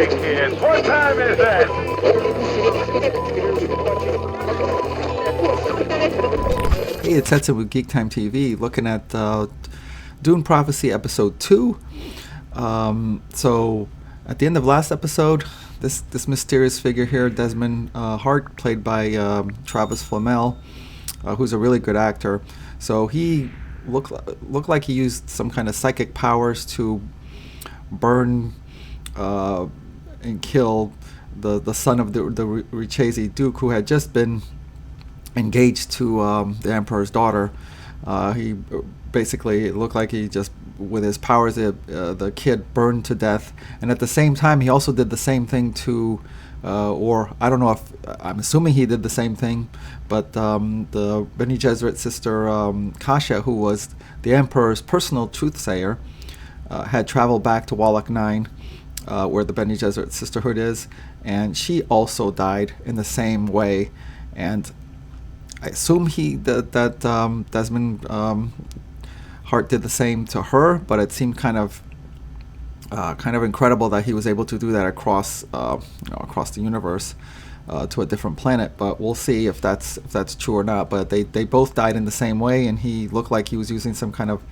morning, kids. What time is it? Hey, it's Edson with GeekTime TV, looking at Dune Prophecy Episode 2. So, at the end of last episode, this mysterious figure here, Desmond Hart, played by Travis Fimmel, who's a really good actor. So he looked like he used some kind of psychic powers to burn and kill the son of the Richese Duke, who had just been engaged to the Emperor's daughter. He basically, it looked like he just, with his powers, the kid burned to death. And at the same time, he also did the same thing to, or I don't know if, I'm assuming he did the same thing, but the Bene Gesserit sister, Kasha, who was the Emperor's personal truthsayer, had traveled back to Wallach 9, where the Bene Gesserit Sisterhood is, and she also died in the same way. And I assume that Desmond Hart did the same to her, but it seemed kind of incredible that he was able to do that across the universe to a different planet. But we'll see if that's true or not. But they both died in the same way, and he looked like he was using some kind of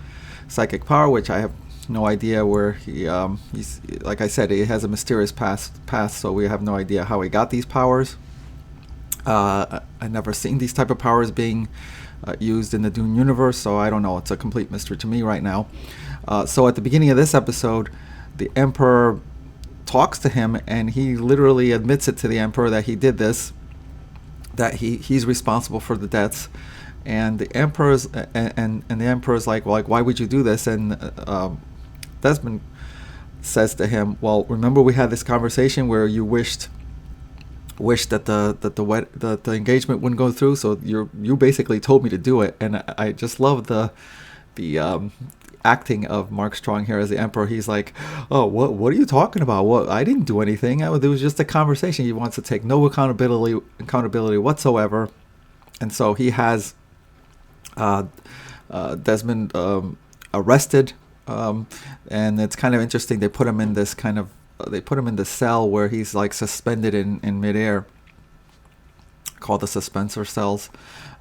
psychic power, which I have no idea where he's, like I said, he has a mysterious past, so we have no idea how he got these powers. I've never seen these type of powers being used in the Dune universe, so I don't know. It's a complete mystery to me right now. So at the beginning of this episode, the Emperor talks to him, and he literally admits it to the Emperor that he did this, that he's responsible for the deaths. And the Emperor's and the Emperor's like, well, why would you do this? And Desmond says to him, well, remember we had this conversation where you wished that the engagement wouldn't go through, so you basically told me to do it. And I just love the acting of Mark Strong here as the Emperor. He's like, oh, what are you talking about? What, I didn't do anything. It was just a conversation. He wants to take no accountability whatsoever. And so he has Desmond arrested, and it's kind of interesting. They put him in this the cell where he's like suspended in midair, called the suspensor cells.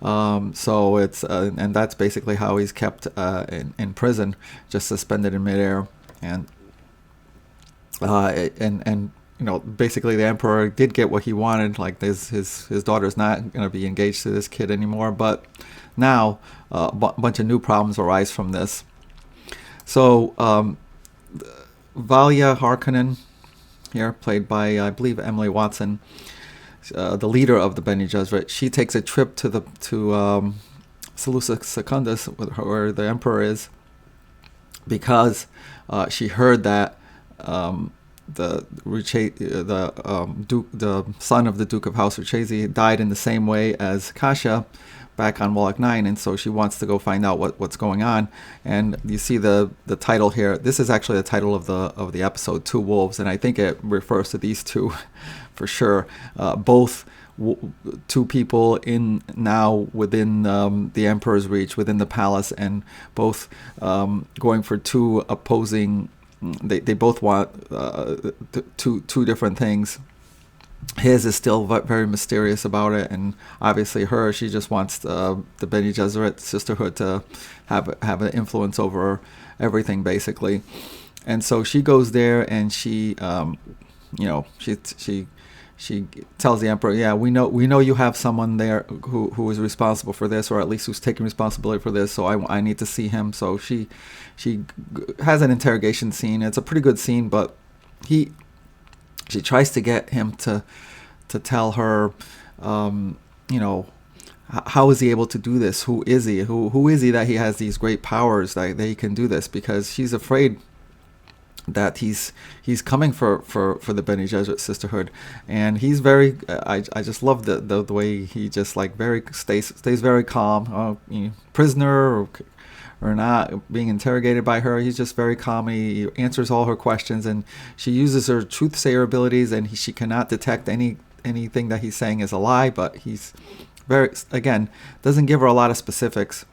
So it's and that's basically how he's kept in prison, just suspended in midair. And you know, basically the Emperor did get what he wanted. Like his daughter's not going to be engaged to this kid anymore. But now a bunch of new problems arise from this. So Valia Harkonnen here, played by, I believe, Emily Watson, the leader of the Bene Gesserit, she takes a trip to Seleucus Secundus, where the Emperor is, because she heard that the son of the Duke of House Richese died in the same way as Kasha back on Wallach 9, and so she wants to go find out what's going on. And you see the title here. This is actually the title of the episode, Two Wolves, and I think it refers to these two for sure. Both two people now within the Emperor's reach, within the palace, and both going for two opposing. They both want two different things. His is still very mysterious about it, and obviously she just wants the Bene Gesserit Sisterhood to have an influence over everything, basically. And so she goes there, and she tells the Emperor, yeah, we know you have someone there who is responsible for this, or at least who's taking responsibility for this, so I need to see him. So she has an interrogation scene. It's a pretty good scene, but she tries to get him to tell her, how is he able to do this? Who is he? Who is he that he has these great powers that he can do this? Because she's afraid that he's coming for the Bene Gesserit Sisterhood, and he's very. I just love the way he just like stays very calm. Prisoner or not being interrogated by her, he's just very calm. He answers all her questions, and she uses her truth-sayer abilities, and she cannot detect anything that he's saying is a lie. But he's doesn't give her a lot of specifics.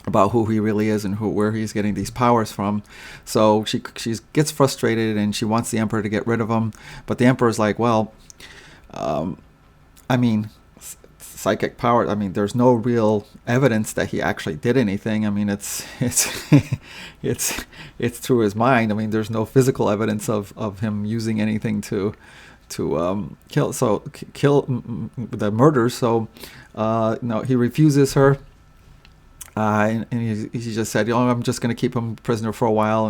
about who he really is and where he's getting these powers from. So she gets frustrated and she wants the Emperor to get rid of him, but the Emperor's like, well, I mean, psychic power. I mean, there's no real evidence that he actually did anything. I mean, it's it's through his mind. I mean, there's no physical evidence of him using anything to kill the murders. So no, he refuses her. And he just said, I'm just going to keep him prisoner for a while,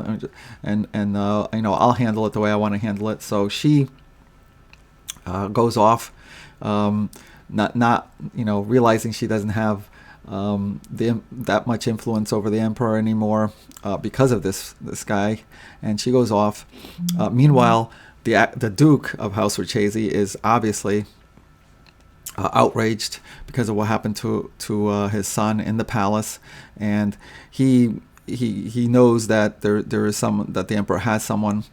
and I'll handle it the way I want to handle it. So she goes off, not realizing she doesn't have that much influence over the Emperor anymore because of this guy, and she goes off. Meanwhile, the Duke of House Lucchese is obviously outraged because of what happened to his son in the palace, and he knows that there is that the Emperor has someone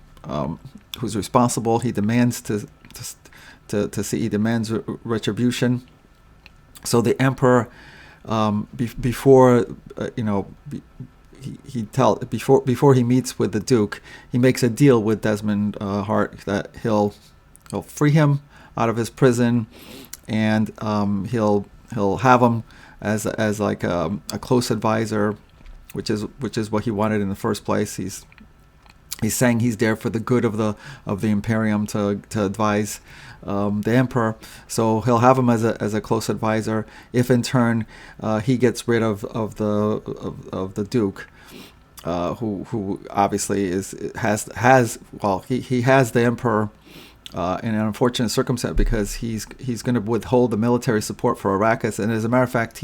who's responsible. He demands he demands retribution. So the Emperor, before he meets with the Duke, he makes a deal with Desmond Hart that he'll free him out of his prison, and he'll have him as like a close advisor, which is what he wanted in the first place. He's saying he's there for the good of the Imperium to advise the Emperor. So he'll have him as a close advisor if in turn he gets rid of the Duke, who obviously has the Emperor in an unfortunate circumstance, because he's going to withhold the military support for Arrakis, and as a matter of fact,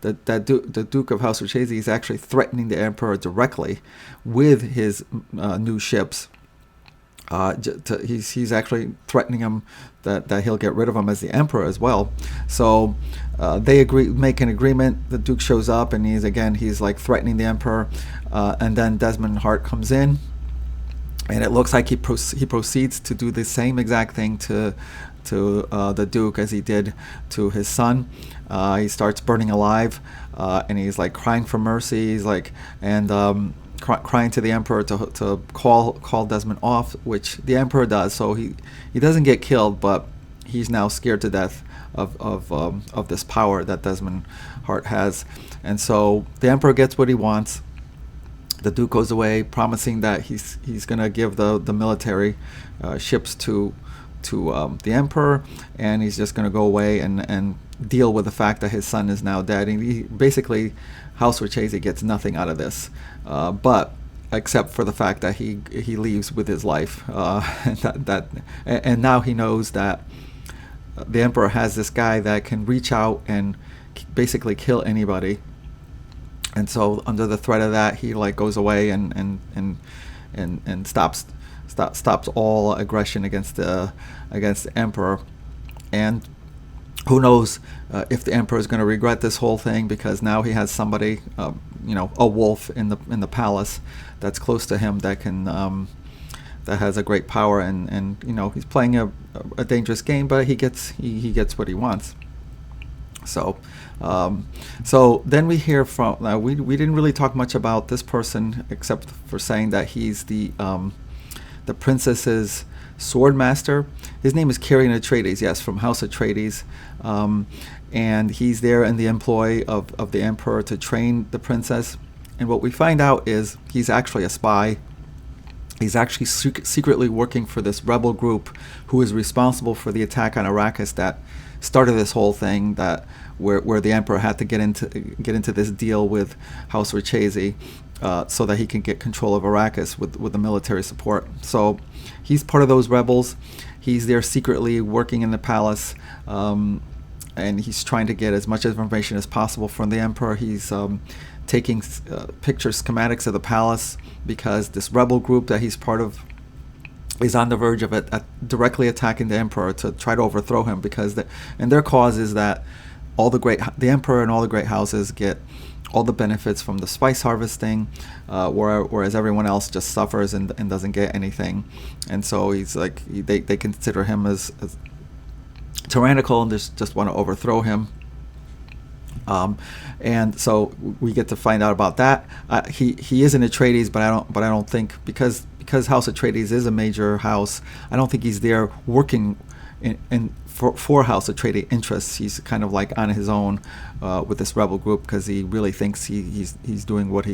the Duke of House Lucchese is actually threatening the Emperor directly with his new ships. He's actually threatening him that he'll get rid of him as the Emperor as well. So they make an agreement. The Duke shows up, and he's like threatening the Emperor, and then Desmond Hart comes in. And it looks like he proceeds to do the same exact thing to the Duke as he did to his son. He starts burning alive, and he's like crying for mercy. He's like crying to the Emperor to call Desmond off, which the Emperor does. So he doesn't get killed, but he's now scared to death of this power that Desmond Hart has, and so the Emperor gets what he wants. The Duke goes away, promising that he's going to give the military ships to the Emperor, and he's just going to go away and deal with the fact that his son is now dead. And basically, House Lucchese gets nothing out of this, but except for the fact that he leaves with his life, and now he knows that the Emperor has this guy that can reach out and basically kill anybody. And so, under the threat of that, he like goes away and stops all aggression against the Emperor. And who knows if the Emperor is going to regret this whole thing, because now he has somebody, a wolf in the palace that's close to him that can that has a great power, and he's playing a dangerous game, but he gets what he wants. So then we hear from we didn't really talk much about this person except for saying that he's the princess's sword master. His name is Carian Atreides, yes, from House Atreides, and he's there in the employ of the Emperor to train the princess. And what we find out is he's actually a spy. He's actually secretly working for this rebel group who is responsible for the attack on Arrakis that started this whole thing, that where the Emperor had to get into this deal with House Lucchese so that he can get control of Arrakis with the military support. So he's part of those rebels. He's there secretly working in the palace, and he's trying to get as much information as possible from the Emperor. He's taking schematics of the palace, because this rebel group that he's part of is on the verge of directly attacking the Emperor to try to overthrow him, and their cause is that the Emperor and all the great houses get all the benefits from the spice harvesting, whereas everyone else just suffers and doesn't get anything. And so he's like, they consider him as tyrannical and just want to overthrow him. And so we get to find out about that. He is an Atreides, but I don't think because House Atreides is a major house. I don't think he's there working for House Atreides interests. He's kind of like on his own with this rebel group because he really thinks he's doing what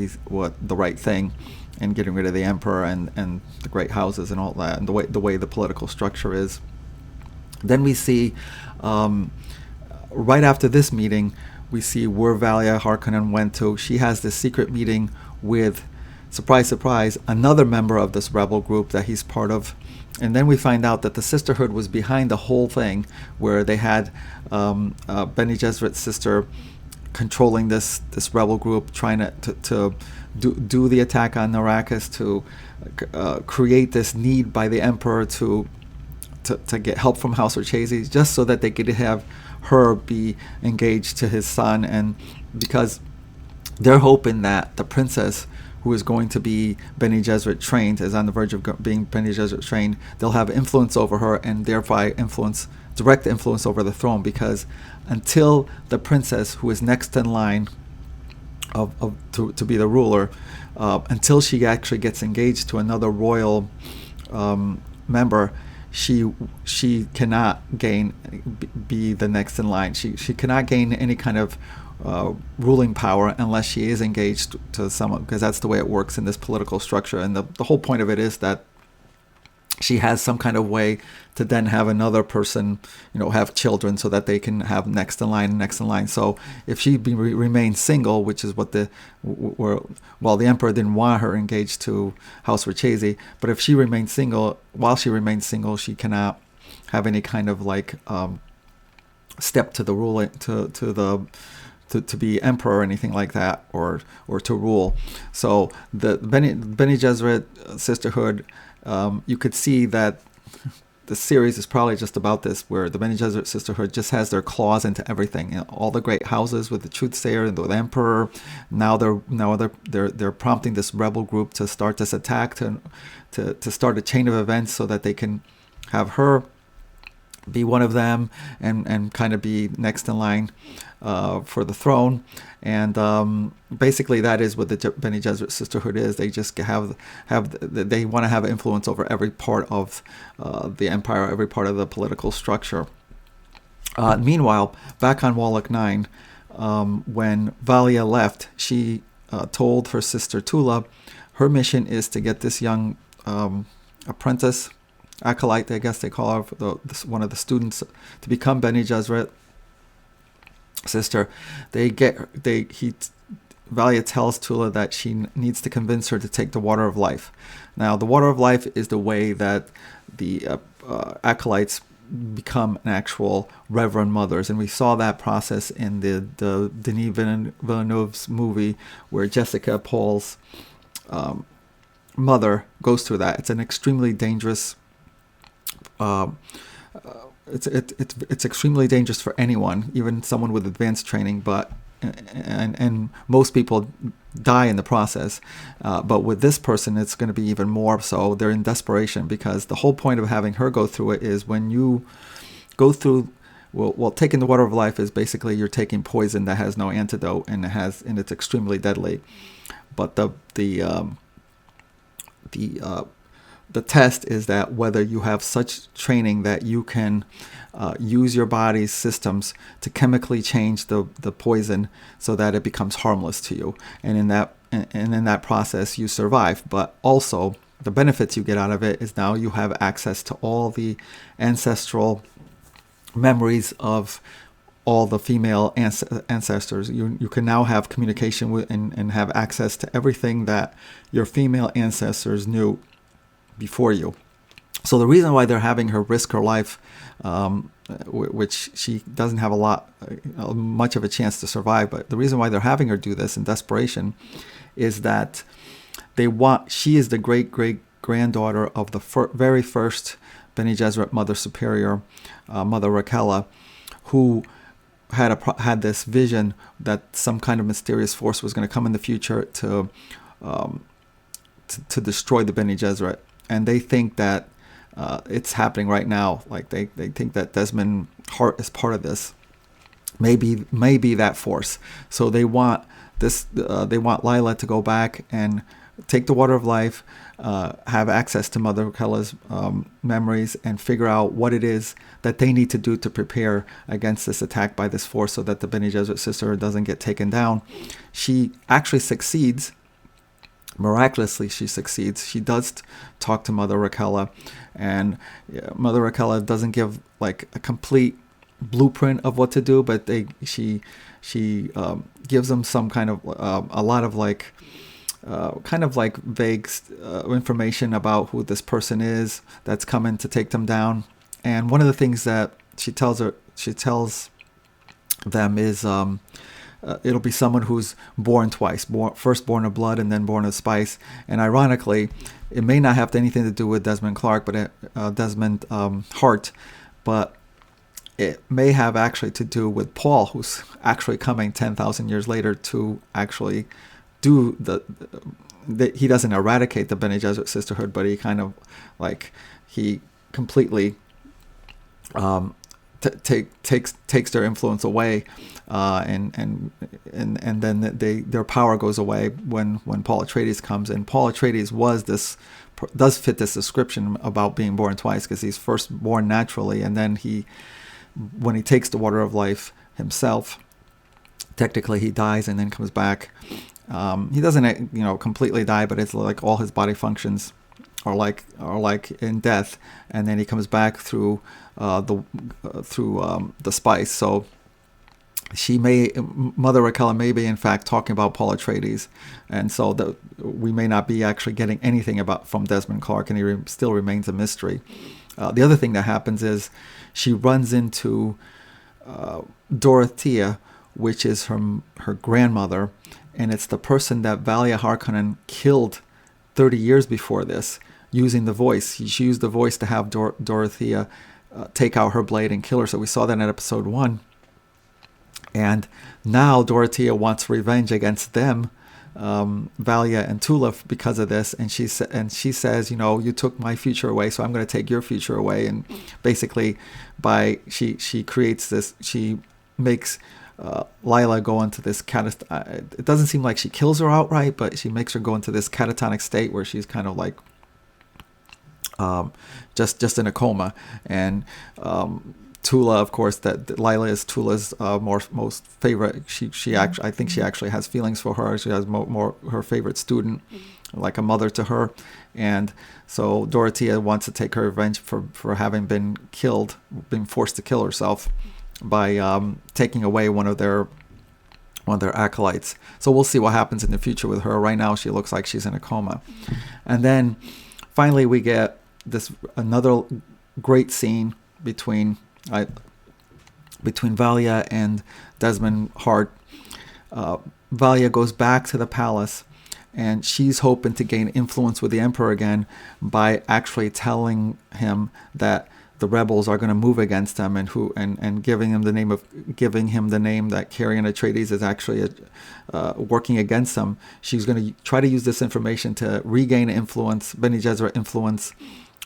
the right thing, and getting rid of the Emperor and the great houses and all that, and the way the political structure is. Then we see right after this meeting, we see where Valia Harkonnen went to. She has this secret meeting with, surprise, surprise, another member of this rebel group that he's part of. And then we find out that the Sisterhood was behind the whole thing, where they had Bene Gesserit's sister controlling this rebel group, trying to do the attack on Arrakis, to create this need by the Emperor to get help from House Atreides, just so that they could have her be engaged to his son. And because they're hoping that the princess, who is going to be Bene Gesserit trained, is on the verge of being Bene Gesserit trained, they'll have influence over her, and thereby direct influence over the throne. Because until the princess, who is next in line to be the ruler, until she actually gets engaged to another royal member, she cannot be the next in line. She cannot gain any kind of ruling power unless she is engaged to someone, because that's the way it works in this political structure. And the whole point of it is that she has some kind of way to then have another person, have children, so that they can have next in line. So if she remains single, which is what the Emperor didn't want her engaged to House Atreides, but if she remains single, she cannot have any kind of step to the ruling to be emperor or anything like that, or to rule. So the Bene Gesserit Sisterhood, you could see that the series is probably just about this, where the Bene Gesserit Sisterhood just has their claws into everything. All the great houses with the Truthsayer and the Emperor. Now they're prompting this rebel group to start this attack, to start a chain of events, so that they can have her be one of them and kind of be next in line for the throne. And basically that is what the Bene Gesserit Sisterhood is. They just they want to have influence over every part of the empire, every part of the political structure. Meanwhile, back on Wallach 9, when Valia left, she told her sister Tula her mission is to get this young apprentice, acolyte, I guess they call her, one of the students, to become Bene Gesserit sister. Valia tells Tula that she needs to convince her to take the water of life. Now, the water of life is the way that the acolytes become an actual Reverend Mothers, and we saw that process in the Denis Villeneuve's movie, where Jessica, Paul's mother, goes through that. It's an extremely dangerous. It's extremely dangerous for anyone, even someone with advanced training, and most people die in the process. But with this person, it's going to be even more so. They're in desperation, because the whole point of having her go through it is when you go through, taking the water of life is basically you're taking poison that has no antidote, and it's extremely deadly. But the test is that whether you have such training that you can use your body's systems to chemically change the poison so that it becomes harmless to you. And in that process, you survive. But also, the benefits you get out of it is now you have access to all the ancestral memories of all the female ancestors. You can now have communication with and have access to everything that your female ancestors knew before you. So the reason why they're having her risk her life, which she doesn't have much of a chance to survive, but the reason why they're having her do this in desperation is that she is the great-great-granddaughter of the very first Bene Gesserit Mother Superior, Mother Raquella, who had this vision that some kind of mysterious force was going to come in the future to destroy the Bene Gesserit. And they think that it's happening right now. Like they think that Desmond Hart is part of this. maybe that force. So they want this. They want Lila to go back and take the water of life, have access to Mother Raquella's memories, and figure out what it is that they need to do to prepare against this attack by this force, so that the Bene Gesserit Sisterhood doesn't get taken down. She actually succeeds. Miraculously, she succeeds. She does talk to Mother Raquella, and Mother Raquella doesn't give like a complete blueprint of what to do, but she gives them some kind of a lot of like kind of like vague information about who this person is that's coming to take them down. And one of the things that she tells them is it'll be someone who's born twice, first born of blood and then born of spice. And ironically, it may not have anything to do with Desmond Desmond Hart, but it may have actually to do with Paul, who's actually coming 10,000 years later to actually do he doesn't eradicate the Bene Gesserit Sisterhood, but he kind of like he completely takes their influence away, and then their power goes away when Paul Atreides comes. And Paul Atreides does fit this description about being born twice, because he's first born naturally, and then when he takes the water of life himself, technically he dies and then comes back. He doesn't completely die, but it's like all his body functions are like in death, and then he comes back through the spice. So Mother Raquella may be in fact talking about Paul Atreides, and so we may not be actually getting anything from Desmond Clark, and he still remains a mystery. The other thing that happens is she runs into Dorothea, which is her grandmother, and it's the person that Valia Harkonnen killed 30 years before this, using the voice. She used the voice to have Dorothea take out her blade and kill her. So we saw that in episode 1. And now Dorothea wants revenge against them, Valia and Tulif, because of this. And she says, you took my future away, so I'm going to take your future away. And basically, she creates this. She makes Lila go into this it doesn't seem like she kills her outright, but she makes her go into this catatonic state where she's kind of like just in a coma. And Tula, of course, that Lila is Tula's most favorite. I think she actually has feelings for her. She has more her favorite student, like a mother to her. And so Dorothea wants to take her revenge for having been forced to kill herself by taking away one of their acolytes. So we'll see what happens in the future with her. Right now, she looks like she's in a coma. And then finally, we get another great scene between Valia and Desmond Hart. Valia goes back to the palace, and she's hoping to gain influence with the Emperor again by actually telling him that the rebels are going to move against him, and giving him the name that Carrion Atreides is actually working against him. She's going to try to use this information to regain influence, Bene Gesserit influence,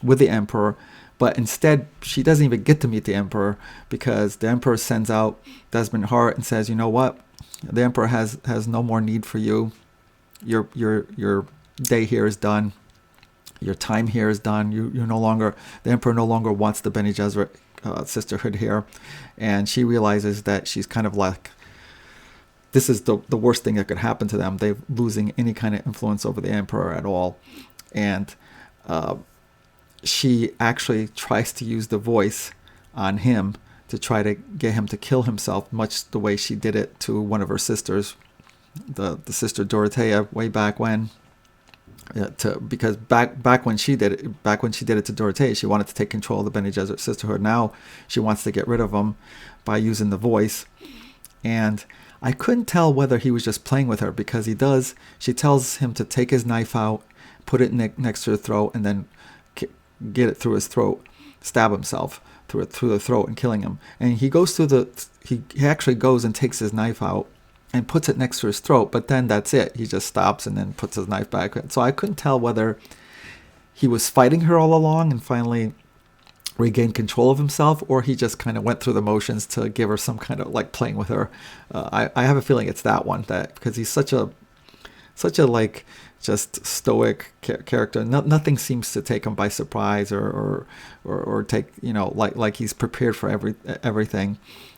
with the Emperor. But instead, she doesn't even get to meet the Emperor, because the Emperor sends out Desmond Hart and says, "You know what? The Emperor has no more need for you. Your day here is done. Your time here is done. The Emperor no longer wants the Bene Gesserit Sisterhood here." And she realizes that she's kind of like, this is the worst thing that could happen to them. They're losing any kind of influence over the Emperor at all. And she actually tries to use the voice on him to try to get him to kill himself, much the way she did it to one of her sisters, the sister Dorothea, way back when. Because back when she did it to Dorothea, she wanted to take control of the Bene Gesserit Sisterhood. Now she wants to get rid of them by using the voice. And I couldn't tell whether he was just playing with her, because she tells him to take his knife out, put it next to her throat, and then get it through his throat, stab himself through the throat and killing him. And he goes through he actually goes and takes his knife out and puts it next to his throat, but then that's it. He just stops and then puts his knife back. So I couldn't tell whether he was fighting her all along, and finally regain control of himself, or he just kind of went through the motions to give her some kind of like playing with her. I have a feeling it's that one, that because he's such a like just stoic character. Nothing seems to take him by surprise or take, like he's prepared for everything.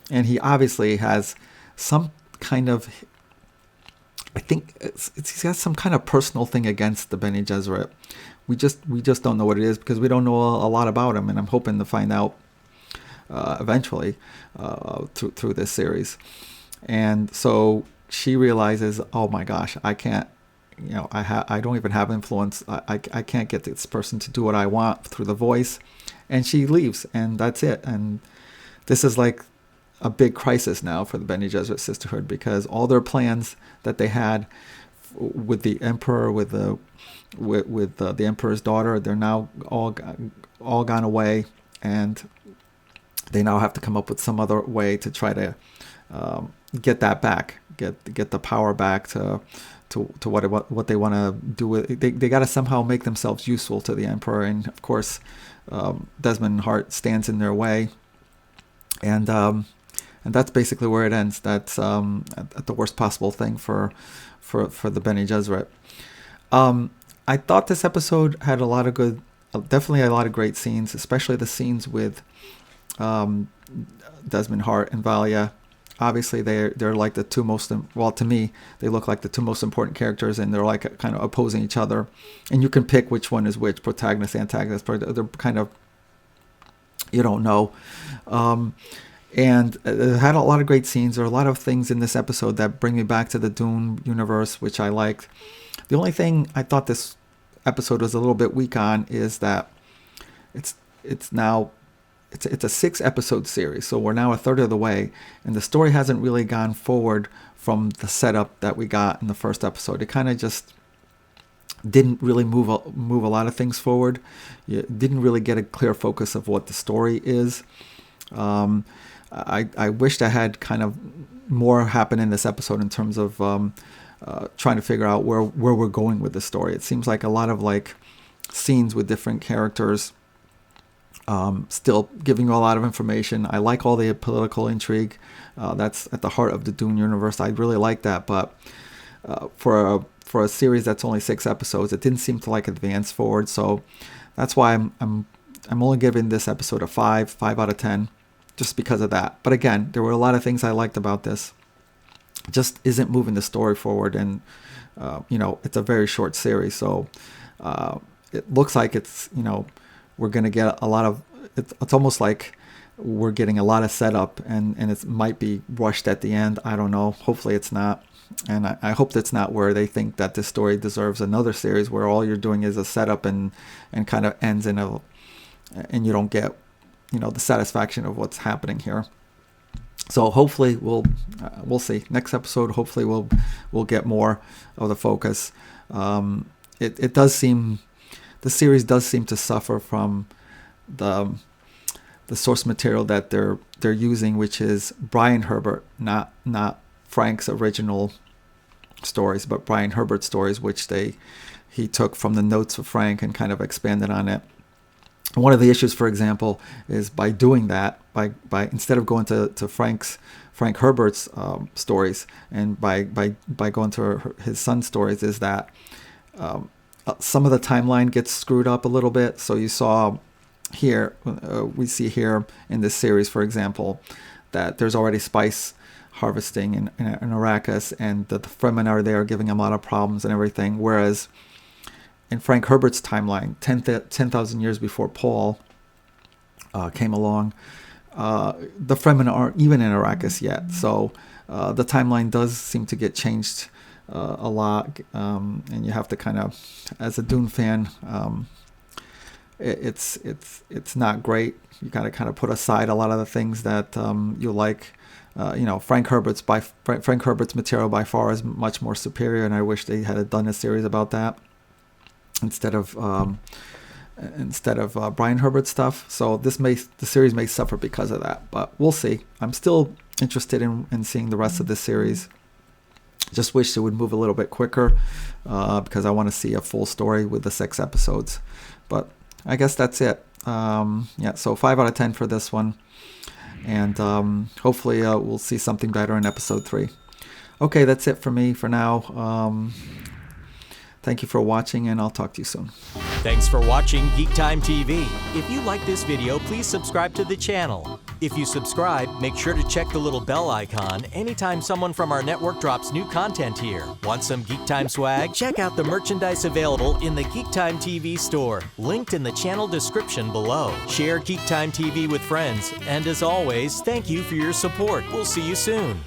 And he obviously has some kind of, I think he's got some kind of personal thing against the Bene Gesserit. We just don't know what it is, because we don't know a lot about him, and I'm hoping to find out eventually through this series. And so she realizes, oh my gosh, I can't, I don't even have influence. I can't get this person to do what I want through the voice. And she leaves, and that's it. And this is like a big crisis now for the Bene Gesserit Sisterhood, because all their plans that they had with the Emperor, with the Emperor's daughter, they're now all gone away, and they now have to come up with some other way to try to get that back, get the power back to what they want to do with. They got to somehow make themselves useful to the Emperor, and of course, Desmond Hart stands in their way, and that's basically where it ends. That's at the worst possible thing for the Bene Gesserit. I thought this episode had definitely a lot of great scenes, especially the scenes with Desmond Hart and Valia. Obviously, they're like the two most, well, to me, they look like the two most important characters, and they're like kind of opposing each other. And you can pick which one is which, protagonist, antagonist. They're kind of, you don't know. And it had a lot of great scenes. There are a lot of things in this episode that bring me back to the Dune universe, which I liked. The only thing I thought this episode was a little bit weak on is that it's a 6-episode series, so we're now a third of the way, and the story hasn't really gone forward from the setup that we got in the first episode. It kind of just didn't really move a lot of things forward. You didn't really get a clear focus of what the story is. I wished I had kind of more happen in this episode in terms of trying to figure out where we're going with the story. It seems like a lot of like scenes with different characters, still giving you a lot of information. I like all the political intrigue. That's at the heart of the Dune universe. I really like that, but for a series that's only 6 episodes, it didn't seem to like advance forward. So that's why I'm only giving this episode a 5 out of 10, just because of that. But again, there were a lot of things I liked about this. It just isn't moving the story forward, and it's a very short series, so it looks like it's we're going to get a lot of, it's almost like we're getting a lot of setup, and it might be rushed at the end. I don't know. Hopefully it's not. And I hope that's not where they think that this story deserves another series where all you're doing is a setup and kind of ends and you don't get, the satisfaction of what's happening here. So hopefully we'll see. Next episode, hopefully we'll get more of the focus. It does seem, the series does seem to suffer from the source material that they're using, which is Brian Herbert, not Frank's original stories, but Brian Herbert's stories, which he took from the notes of Frank and kind of expanded on it. One of the issues, for example, is by doing that, by instead of going to Frank Herbert's stories, and by going to his son's stories, is that some of the timeline gets screwed up a little bit. So you saw here, we see here in this series, for example, that there's already spice harvesting in Arrakis, and the Fremen are there giving him a lot of problems and everything, whereas in Frank Herbert's timeline, 10,000 years before Paul came along, the Fremen aren't even in Arrakis yet. So the timeline does seem to get changed a lot, and you have to kind of, as a Dune fan, it's not great. You gotta kind of put aside a lot of the things that you like. Frank Herbert's material by far is much more superior, and I wish they had done a series about that instead of Brian Herbert's stuff. So the series may suffer because of that, but we'll see. I'm still interested in seeing the rest of this series. Just wish it would move a little bit quicker, because I want to see a full story with the 6 episodes. But I guess that's it. Yeah, so 5 out of 10 for this one. And hopefully we'll see something better in episode 3. Okay, that's it for me for now. Thank you for watching, and I'll talk to you soon. Thanks for watching GeekTime TV. If you like this video, please subscribe to the channel. If you subscribe, make sure to check the little bell icon anytime someone from our network drops new content here. Want some GeekTime swag? Check out the merchandise available in the GeekTime TV store, linked in the channel description below. Share GeekTime TV with friends, and as always, thank you for your support. We'll see you soon.